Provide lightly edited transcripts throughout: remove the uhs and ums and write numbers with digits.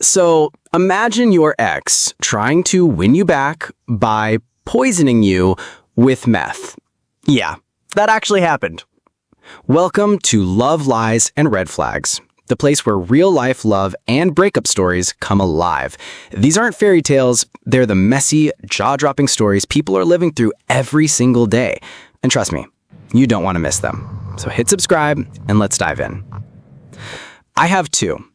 So imagine your ex trying to win you back by poisoning you with meth. Yeah, that actually happened. Welcome to Love, Lies, and Red Flags, the place where real-life love and breakup stories come alive. These aren't fairy tales, they're the messy, jaw-dropping stories people are living through every single day. And trust me, you don't want to miss them. So hit subscribe and let's dive in. I have two.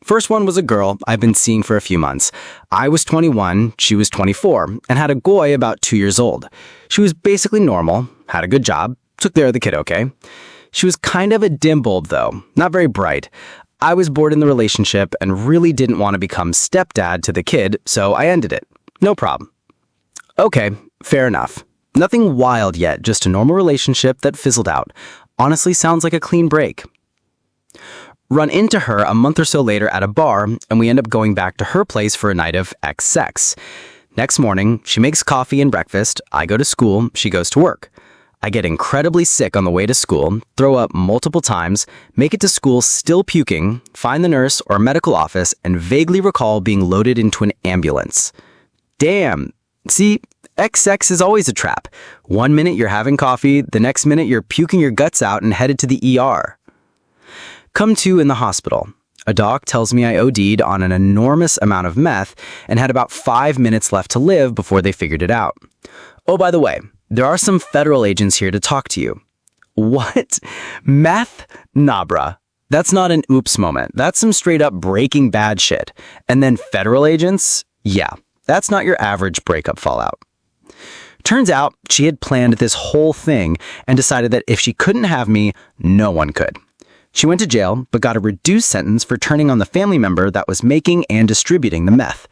First one was a girl I've been seeing for a few months. I was 21, she was 24, and had a boy about 2 years old. She was basically normal, had a good job, took care of the kid okay. She was kind of a dim bulb though, not very bright. I was bored in the relationship and really didn't want to become stepdad to the kid, so I ended it. No problem. Okay, fair enough. Nothing wild yet, just a normal relationship that fizzled out. Honestly, sounds like a clean break. Run into her a month or so later at a bar, and we end up going back to her place for a night of sex. Next morning, she makes coffee and breakfast, I go to school, she goes to work. I get incredibly sick on the way to school, throw up multiple times, make it to school still puking, find the nurse or medical office, and vaguely recall being loaded into an ambulance. Damn. See, sex is always a trap. 1 minute you're having coffee, the next minute you're puking your guts out and headed to the ER. Come to in the hospital. A doc tells me I OD'd on an enormous amount of meth and had about 5 minutes left to live before they figured it out. Oh, by the way, there are some federal agents here to talk to you. What? Meth? Nah, bruh. That's not an oops moment. That's some straight up Breaking Bad shit. And then federal agents? Yeah, that's not your average breakup fallout. Turns out she had planned this whole thing and decided that if she couldn't have me, no one could. She went to jail, but got a reduced sentence for turning on the family member that was making and distributing the meth.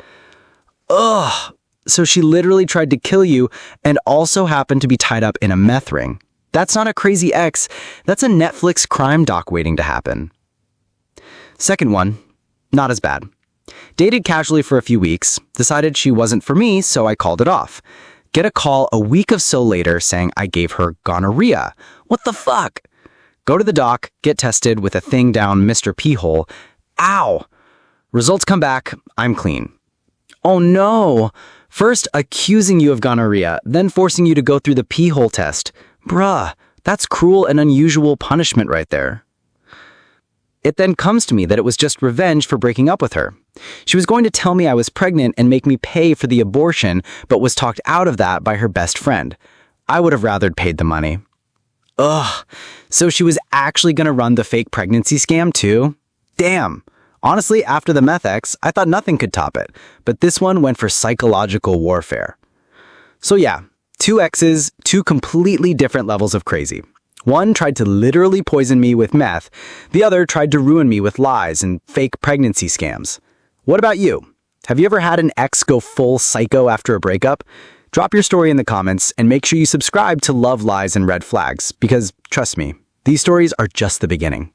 Ugh. So she literally tried to kill you and also happened to be tied up in a meth ring. That's not a crazy ex. That's a Netflix crime doc waiting to happen. Second one, not as bad. Dated casually for a few weeks, decided she wasn't for me, so I called it off. Get a call a week or so later saying I gave her gonorrhea. What the fuck? Go to the doc, get tested with a thing down Mr. P-hole. Ow! Results come back, I'm clean. Oh no! First accusing you of gonorrhea, then forcing you to go through the P-hole test. Bruh, that's cruel and unusual punishment right there. It then comes to me that it was just revenge for breaking up with her. She was going to tell me I was pregnant and make me pay for the abortion, but was talked out of that by her best friend. I would have rather paid the money. Ugh, so she was actually going to run the fake pregnancy scam too? Damn. Honestly, after the meth ex, I thought nothing could top it, but this one went for psychological warfare. So yeah, two exes, two completely different levels of crazy. One tried to literally poison me with meth, the other tried to ruin me with lies and fake pregnancy scams. What about you? Have you ever had an ex go full psycho after a breakup? Drop your story in the comments and make sure you subscribe to Love, Lies, and Red Flags because, trust me, these stories are just the beginning.